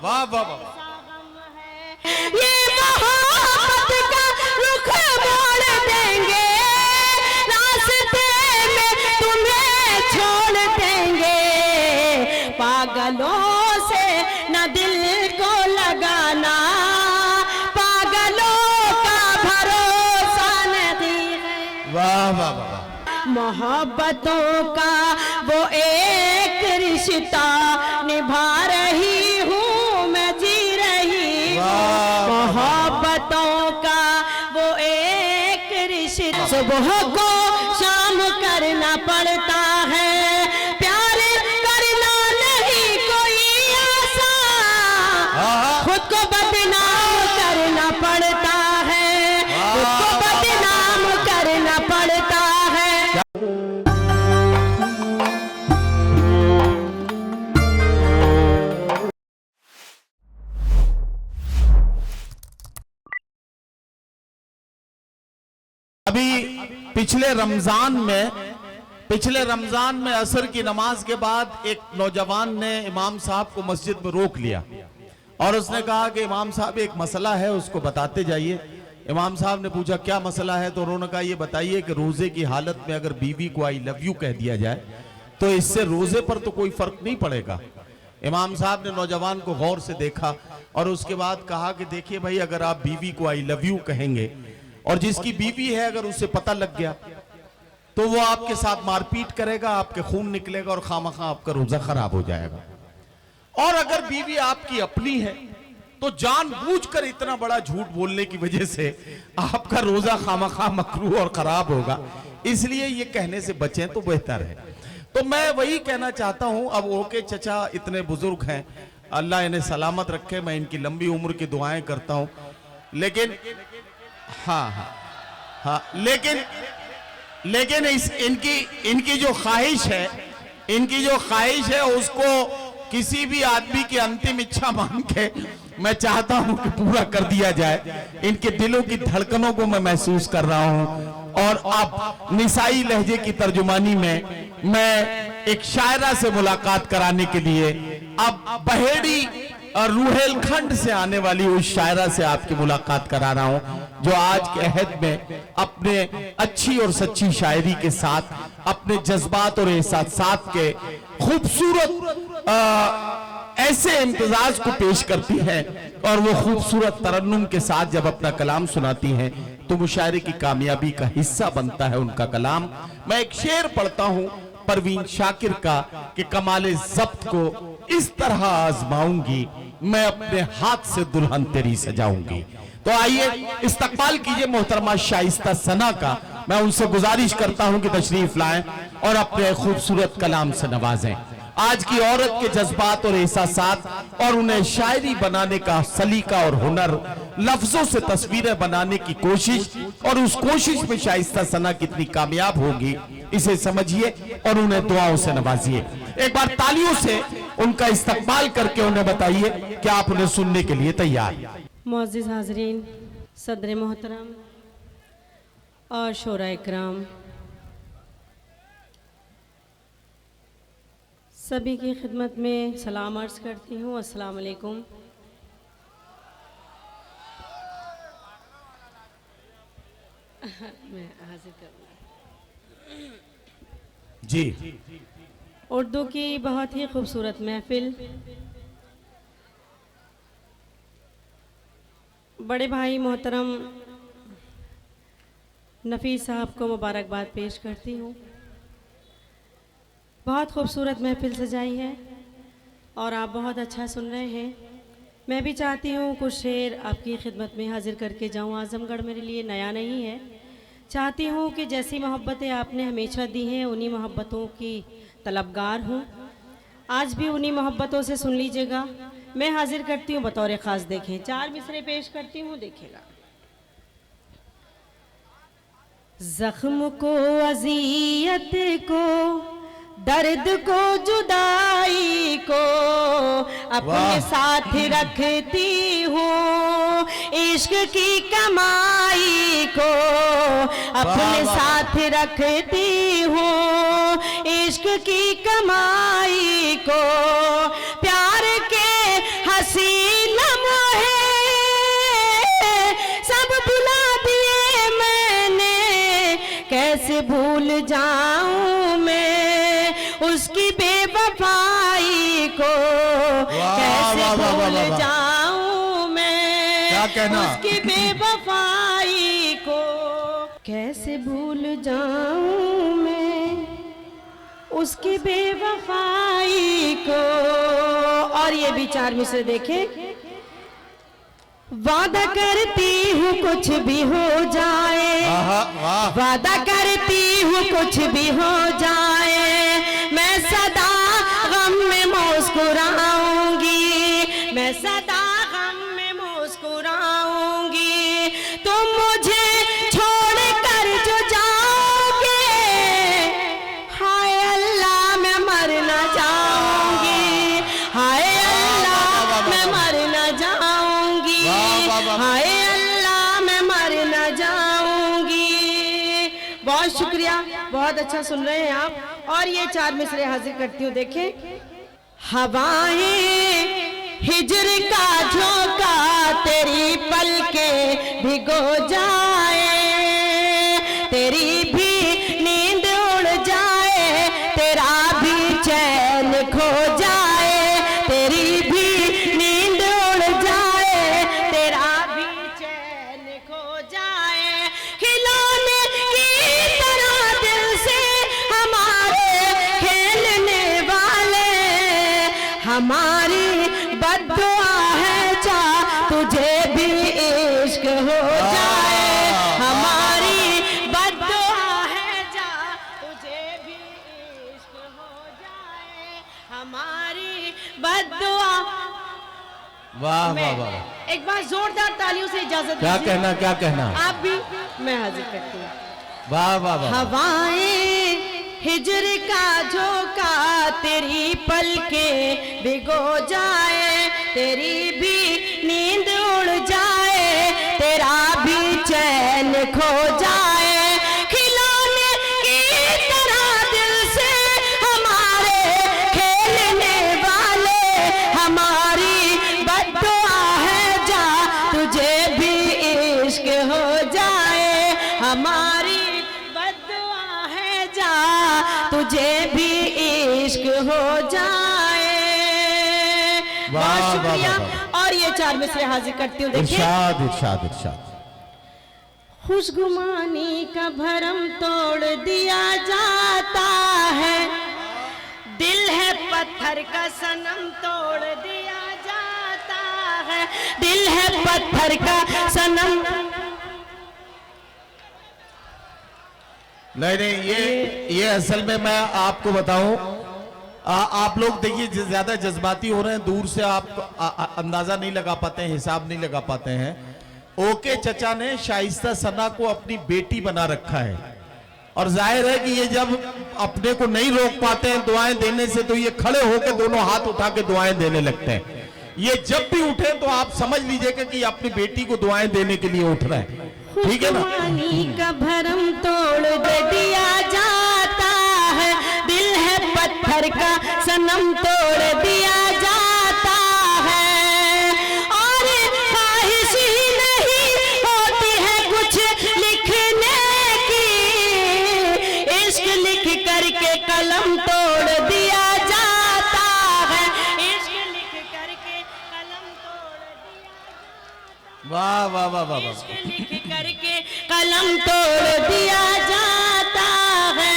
वाह वाह। ये मोहब्बत का रुख मोड़ देंगे, रास्ते में तुम्हें छोड़ देंगे। पागलों से न दिल को लगाना, पागलों का भरोसा नहीं है। वाह वाह वाह। मोहब्बतों का वो एक रिश्ता निभा रही हूँ मैं, जी रही हूँ। मोहब्बतों का वो एक रिश्ता, सुबह को शाम करना पड़ता है, प्यार करना नहीं कोई आसान। खुद को बदनाम करना पड़ता है, खुद को बदनाम करना पड़ता है। अभी पिछले रमजान में असर की नमाज के बाद एक नौजवान ने इमाम साहब को मस्जिद में रोक लिया और उसने कहा कि इमाम साहब एक मसला है, उसको बताते जाइए। इमाम साहब ने पूछा क्या मसला है, तो उन्होंने कहा ये बताइए कि रोजे की हालत में अगर बीवी को आई लव यू कह दिया जाए तो इससे रोजे पर तो कोई फर्क नहीं पड़ेगा। इमाम साहब ने नौजवान को गौर से देखा और उसके बाद कहा कि देखिए भाई, अगर आप बीवी को आई लव यू कहेंगे और जिसकी बीवी है अगर उसे पता लग गया तो वो आपके साथ मारपीट करेगा, आपके खून निकलेगा और खामखा आपका रोजा खराब हो जाएगा। और अगर बीवी आपकी अपनी है तो जानबूझकर इतना बड़ा झूठ बोलने की वजह से आपका रोजा खामखा मकरूह और खराब होगा, इसलिए ये कहने से बचें तो बेहतर है। तो मैं वही कहना चाहता हूं। अब ओके चचा इतने बुजुर्ग हैं, अल्लाह इन्हें सलामत रखे, मैं इनकी लंबी उम्र की दुआएं करता हूं, लेकिन हाँ, लेकिन इनकी जो ख्वाहिश है उसको किसी भी आदमी की अंतिम इच्छा मान के मैं चाहता हूं कि पूरा कर दिया जाए। इनके दिलों की धड़कनों को मैं महसूस कर रहा हूं और अब निसाई लहजे की तर्जुमानी में मैं एक शायरा से मुलाकात कराने के लिए अब बहेड़ी और रूहेलखंड से आने वाली उस शायरा से आपकी मुलाकात करा रहा हूं जो आज के अहद में अपने अच्छी और सच्ची शायरी के साथ अपने जज्बात और एहसासात के खूबसूरत ऐसे इम्तिजाज को पेश करती है और वो खूबसूरत तरन्नुम के साथ जब अपना कलाम सुनाती हैं तो मुशायरे की कामयाबी का हिस्सा बनता है उनका कलाम। मैं एक शेर पढ़ता हूं परवीन शाकिर का कि कमाले ज़ब्त को इस तरह आजमाऊंगी, मैं अपने हाथ से दुल्हन तेरी सजाऊंगी। तो आइए इस्तकबाल कीजिए मोहतरमा शाइस्ता सना का। मैं उनसे गुजारिश करता हूं कि तशरीफ लाएं और अपने खूबसूरत कलाम से नवाजें। आज की औरत के जज्बात और एहसासात और उन्हें शायरी बनाने का सलीका और हुनर, लफ्जों से तस्वीरें बनाने की कोशिश और उस कोशिश में शाइस्ता सना कितनी कामयाब होगी इसे समझिए और उन्हें दुआओं से नवाजिए। एक बार तालियों से उनका इस्तकबाल करके उन्हें बताइए कि आप उन्हें सुनने के लिए तैयार। मुअज़्ज़िज़ हाज़रीन, सदर मोहतरम और शोरा इकराम, सभी की खिदमत में सलाम अर्ज़ करती हूँ। अस्सलाम वालेकुम। मैं हाजिर करूँगा जी। उर्दू की बहुत ही खूबसूरत महफिल, बड़े भाई मोहतरम नफ़ीस साहब को मुबारकबाद पेश करती हूँ। बहुत खूबसूरत महफिल सजाई है और आप बहुत अच्छा सुन रहे हैं। मैं भी चाहती हूँ कुछ शेर आपकी खिदमत में हाजिर करके जाऊँ। आज़मगढ़ मेरे लिए नया नहीं है। चाहती हूँ कि जैसी मोहब्बतें आपने हमेशा दी हैं उन्हीं मोहब्बतों की तलबगार हूँ। आज भी उन्हीं मोहब्बतों से सुन लीजिएगा। मैं हाजिर करती हूँ बतौर ख़ास। देखें, 4 मिसरे पेश करती हूँ, देखिएगा। ज़ख्म को, अज़ियत को, दर्द को, जुदाई को अपने साथ रखती हूँ, इश्क की कमाई को अपने साथ रखती हूँ, इश्क की कमाई को। प्यार के जाऊं मैं उसकी बेवफाई को, कैसे भूल जाऊं मैं क्या कहना? उसकी बेवफाई को, कैसे भूल जाऊं मैं उसकी बेवफाई को। और ये भी 4 मिसरे देखें। वादा करती हूँ कुछ भी हो जाए, वादा करती हूँ कुछ भी हो जाए, मैं सदा गम में मुस्कुराऊंगी, मैं सदा गम में मुस्कुराऊंगी। तुम मुझे छोड़ कर जो जाओगे, हाय अल्लाह मैं मर ना जाऊंगी, हाय अल्लाह मैं मर ना जाऊंगी, हाय अल्लाह मैं मर न जाऊंगी। बहुत शुक्रिया, बहुत अच्छा सुन रहे हैं आप। और ये 4 मिसरे हाजिर करती हूँ, देखें। हवाएं हिजर का झोंका तेरी पलकें भिगो जाए, तेरी भी नींद उड़ जाए, तेरा भी चैन खो जाए, तेरी भी नींद उड़ जाए, तेरा भी चैन खो जाए। खिलौने की तरह दिल से हमारे खेलने वाले, हमारी बद्दुआ है चा तुझे भी इश्क हो जाए, हमारी बद्दुआ है जा तुझे भी इश्क हो जाए, हमारी बद्दुआ। वाह वाह वाह, एक बार जोरदार तालियों से इजाजत क्या दीजिए। कहना, क्या कहना? आप भी, मैं हाजिर करती हूँ। वाह वाह वाह। हवाएं हिजर का झोंका तेरी पलकें भिगो जाए, तेरी भी नींद उड़ जाए, तेरा भी चैन खो जाए। खिलौने की तरह दिल से हमारे खेलने वाले, हमारी बद्दुआ है जा तुझे भी इश्क हो जाए, हमारी बद्दुआ है जा तुझे भी इश्क हो जाए। बहुत शुक्रिया। और ये 4 मिसरे हाजिर करती हूँ, देखिए। इरशाद इरशाद इरशाद। खुशगुमानी का भरम तोड़ दिया जाता है, दिल है पत्थर का सनम तोड़ दिया जाता है, दिल है पत्थर का सनम। नहीं नहीं, ये असल में मैं आपको बताऊं, आप लोग देखिए ज्यादा जज्बाती हो रहे हैं, दूर से आप अंदाजा नहीं लगा पाते हैं, हिसाब नहीं लगा पाते हैं। ओके चचा ने शाइस्ता सना को अपनी बेटी बना रखा है, और जाहिर है कि ये जब अपने को नहीं रोक पाते हैं दुआएं देने से, तो ये खड़े होकर दोनों हाथ उठा के दुआएं देने लगते हैं। ये जब भी उठे तो आप समझ लीजिएगा कि अपनी बेटी को दुआएं देने के लिए उठ रहे हैं, ठीक है ना? खुशगुमानी का भरम तोड़ दिया जाता है, दिल है पत्थर का सनम तोड़ दिया जाता है, और ख्वाहिश ही नहीं होती है कुछ लिखने की, इश्क लिख करके कलम तोड़ दिया जाता है, इश्क लिख करके कलम तोड़ दिया जाता है। वाह वाह वाह वाह वाह। इश्क लिख करके कलम तोड़ दिया जाता है।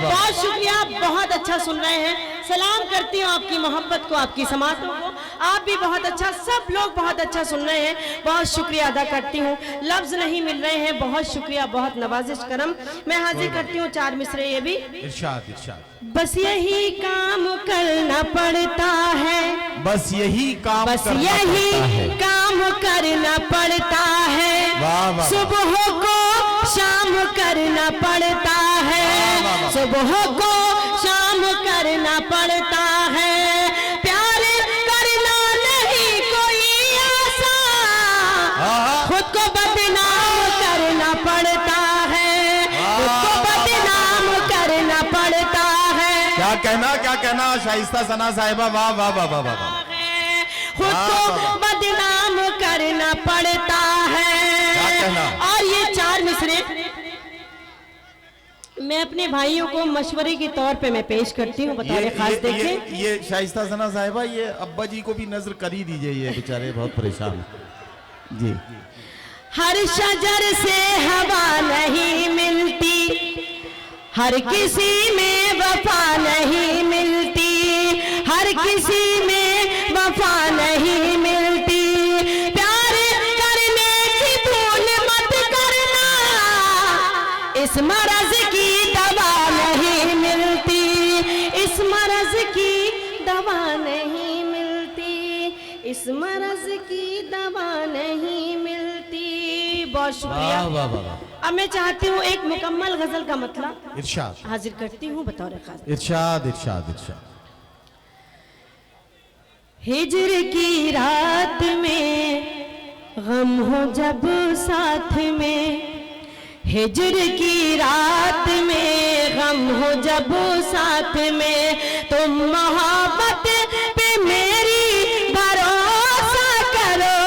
बहुत शुक्रिया, बहुत अच्छा सुन रहे हैं। सलाम करती हूँ आपकी मोहब्बत को, आपकी समातों को। आप भी बहुत अच्छा, सब लोग बहुत अच्छा सुन रहे हैं। बहुत शुक्रिया अदा करती हूँ, लफ्ज नहीं मिल रहे हैं। बहुत शुक्रिया, बहुत नवाजिश करम। मैं हाजिर करती हूँ 4 मिसरे ये भी। इरशाद इरशाद। बस यही काम करना पड़ता है, बस यही काम बस करना यही पड़ता है। काम करना पड़ता है, वाह वाह। सुबह को शाम करना पड़ता है, वाह वाह। सुबह को शाम करना पड़ता है, प्यार करना नहीं कोई आसान, खुद को बदनाम करना पड़ता है, खुद को बदनाम करना पड़ता है। क्या कहना, क्या कहना शाइस्ता सना साहिबा, वाह वाह वाह वाह वाह। खुद को बदनाम करना पड़ता है। क्या कहना? और ये 4 मिसरे मैं अपने भाइयों को मशवरे के तौर पे मैं पेश करती हूँ, बतौर खास देखें। ये शाइस्ता सना साहिबा, ये अब्बा जी को भी नजर कर ही दीजिए, ये बेचारे बहुत परेशान हैं। जी। हर शजर से हवा नहीं मिलती, हर किसी में वफा नहीं मिलती, हर किसी में वफा नहीं मिलती। प्यार करने की भूल मत करना, इस मरज की दवा नहीं मिलती, इस मरज की दवा नहीं मिलती, इस मरज की दवा नहीं मिलती। बहुत शुक्रिया। वाह वाह वाह। अब मैं चाहती हूँ एक मुकम्मल गजल का मतलब इरशाद हाजिर करती हूँ बतौर खास। इरशाद इरशाद इरशाद। हिजर की रात में गम हो जब साथ में, हिजर की रात में गम हो जब साथ में, तुम मोहब्बत पे मेरी भरोसा करो।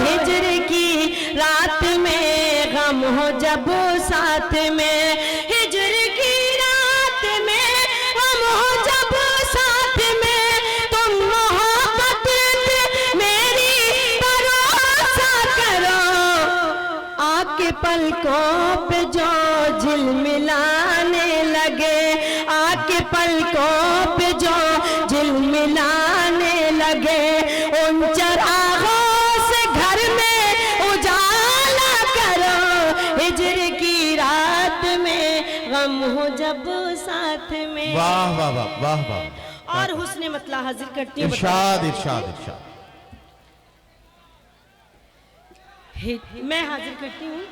हिजर की रात में गम हो जब साथ में, हिजर की रात में गम हो जब साथ में, तुम मोहब्बत पे मेरी भरोसा करो। आके पलकों पे जो झिलमिलाने लगे, आके पलकों पे जो झिलमिलाने लगे, उन चरागों से घर में उजाला करो। हिजर की रात में गम हो जब साथ में। वाह वाह वाह वाह वाह। और हुस्ने मतला हाजिर करती हूँ। इरशाद इरशाद इरशाद। मैं हाजिर करती हूँ।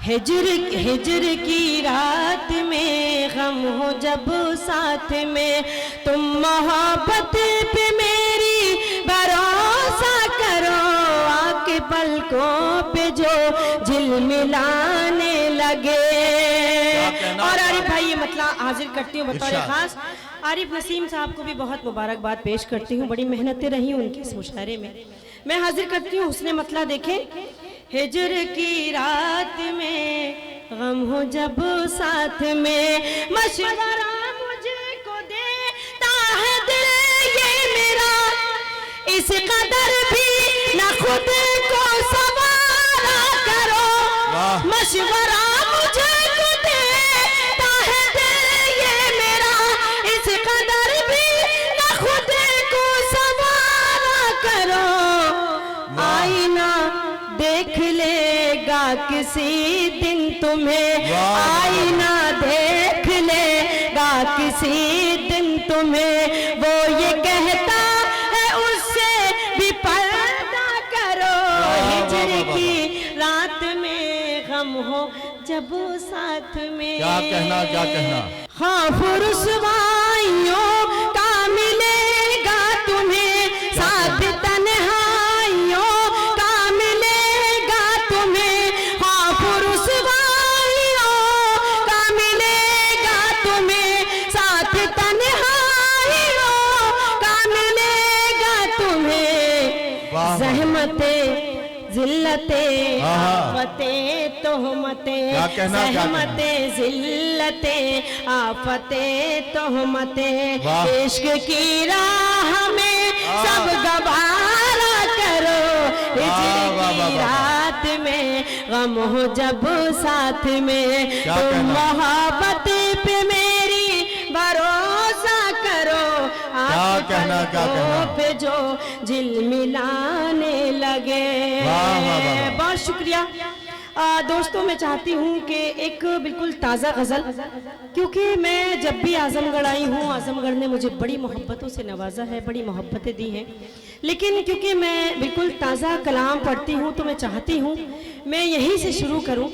हिजर हिजर की रात में गम हो जब साथ में, तुम मोहब्बत पे मेरी भरोसा करो। आके पलकों पे जो झिलमिलाने लगे। और आरिफ भाई ये मतलब हाजिर करती हूँ बतौर खास। आरिफ नसीम साहब को भी बहुत मुबारकबाद पेश करती हूँ, बड़ी मेहनतें रही उनके इस मुशायरे में। मैं हाजिर करती हूँ उसने मतलब देखें। हिजर की रात में गम हो जब साथ में, मशवरा मुझे को देता है दिल ये मेरा, इस कदर भी न खुद को सवारा करो। मशवरा मुझे को देता है दिल ये मेरा, इस कदर भी न खुद को सवारा करो। आईना देख लेगा किसी दिन तुम्हें, आईना देख लेगा किसी दिन तुम्हें, वो ये कहता है उससे भी पर्दा करो। हिजर की रात में गम हो जब साथ में। क्या कहना क्या कहना। खौफ रुसवाइयों का मिलेगा तुम्हें, साथ तन्हाइयों का मिलेगा तुम्हें। खौफ रुसवाइयों का मिलेगा तुम्हें, साथ तन्हाइयों का मिलेगा तुम्हें। ज़हमते जिल्लते आफते तोहमते, ज़हमते जिल्लते आफते तोहमते, इश्क की राह में सब गवारा करो। हिजर की रात में गम हो जब साथ में, तुम मोहब्बत पे मेरी भरोसा करो। क्या कहना क्या कहना। पे जो झिलमिलाने लगे। बहुत शुक्रिया। दोस्तों मैं चाहती हूँ कि एक बिल्कुल ताज़ा गज़ल, क्योंकि मैं जब भी आज़मगढ़ आई हूँ, आज़मगढ़ ने मुझे बड़ी मोहब्बतों से नवाजा है, बड़ी मोहब्बतें दी हैं, लेकिन क्योंकि मैं बिल्कुल ताज़ा कलाम पढ़ती हूँ तो मैं चाहती हूँ मैं यहीं से शुरू करूँ।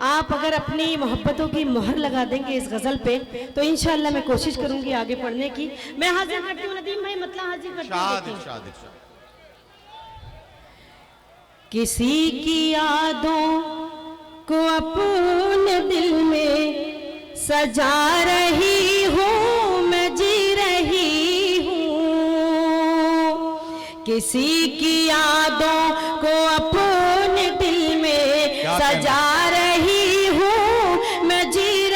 आप अगर अपनी मोहब्बतों की मोहर लगा देंगे इस गज़ल पे तो इंशाअल्लाह मैं कोशिश करूँगी आगे पढ़ने की। मैं हाजिर करती हूँ नदीम भाई, मतलब हाजिर करती हूँ। किसी की यादों को अपने दिल में सजा रही हूँ, मैं जी रही हूँ। किसी की यादों को अपने दिल में सजा रही हूँ, मैं जी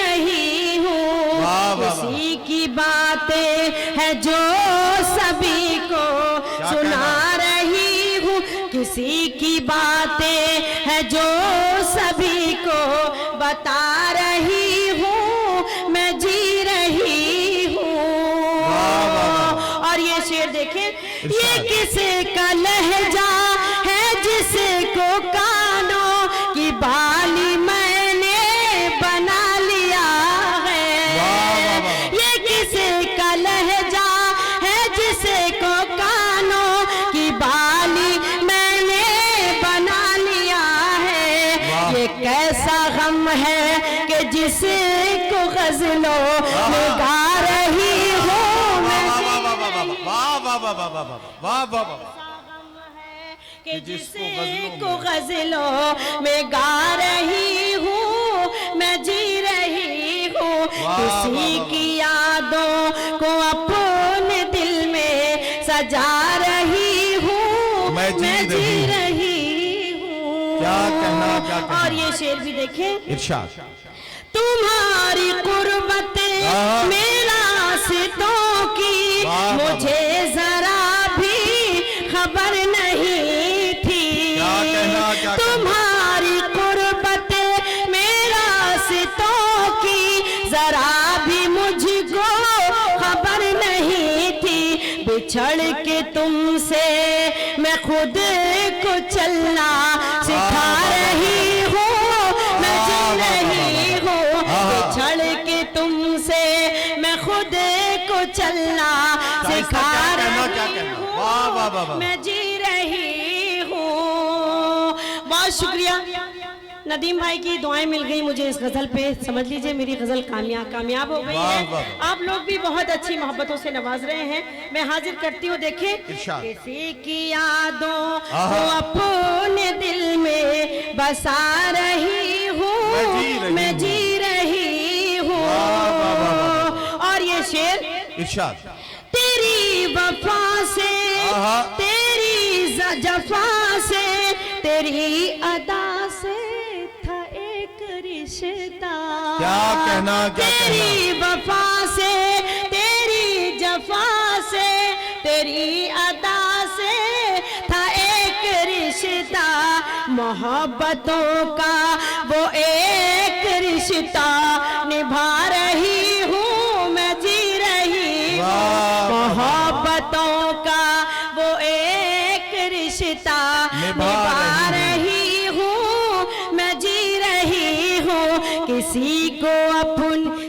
की बातें है जो सभी को सुना रही हूँ, किसी की बातें है जो सभी को बता रही हूँ, मैं जी रही हूँ। और ये शेर देखें, ये किसे का लहजा है जिसको कानों की बाली मैंने बना लिया है। ये किसे का लहजा है जिसको कानों की बाली मैंने बना लिया है। ये कैसा गम है कि जिसको गजलों में गा रही हूँ मैं। कि जिसको गजलों में गा रही हूँ, मैं जी रही हूँ। किसी की यादों को अपने दिल में सजा रही हूँ, मैं जी रही हूँ। क्या कहना। और ये शेर भी देखें, इरशाद। तुम्हारी कुर्बत मेरा सितों की मुझे जरा भी खबर नहीं थी। तुम्हारी कुर्बत मेरा सितों की जरा भी मुझको खबर नहीं थी। बिछड़ के तुमसे मैं खुद को चलना सिखा रही हूँ, मैं जी रही हूँ। बिछड़ के तुमसे मैं खुद को चलना सिखा रही हूँ, मैं जी रही हूँ। बहुत शुक्रिया नदीम भाई की दुआएं मिल गई मुझे इस गजल पे। समझ लीजिए मेरी गजल कामयाब हो गई है। आप लोग भी बहुत अच्छी मोहब्बतों से नवाज रहे हैं। मैं हाजिर करती हूँ, देखें, किसी की यादों को अपने दिल में बसा रही हूँ, मैं जी रही हूँ। और ये शेर, इरशाद। तेरी वफा से, तेरी जफा से, तेरी अदा से था एक रिश्ता। क्या कहना। तेरी वफा से, तेरी जफा से, तेरी अदा से था एक रिश्ता। मोहब्बतों का वो एक रिश्ता निभा रही हूँ, मैं जी रही हूँ। मोहब्बतों का वो एक रिश्ता निभा रही हूँ, मैं जी रही हूँ।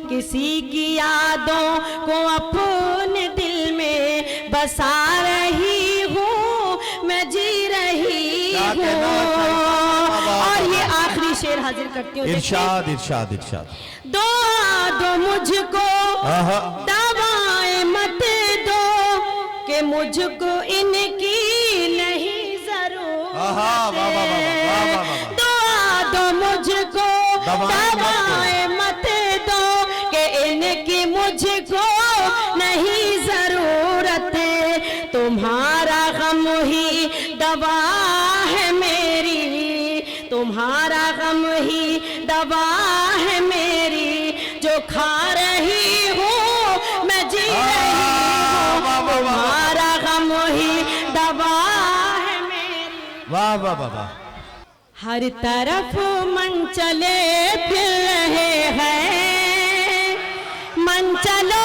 किसी की यादों को अपने दिल में बसा रही हूँ, मैं जी रही हूँ। और ये आखिरी शेर हाजिर करती हूँ, इरशाद इरशाद इरशाद। दो मुझको दवाएं मत दो कि मुझको इनकी नहीं जरूरत। दो मुझको दवाएं मत दो कि इनकी मुझको नहीं जरूरत। तुम्हारा गम ही दवा है मेरी, तुम्हारा गम ही दवा है मेरी, जो खा रही हूँ मैं जी रही हूँ। तुम्हारा गम ही दवा है मेरी। वाह वाह वाह वाह। हर तरफ मन चले फिर रहे हैं, मन चलो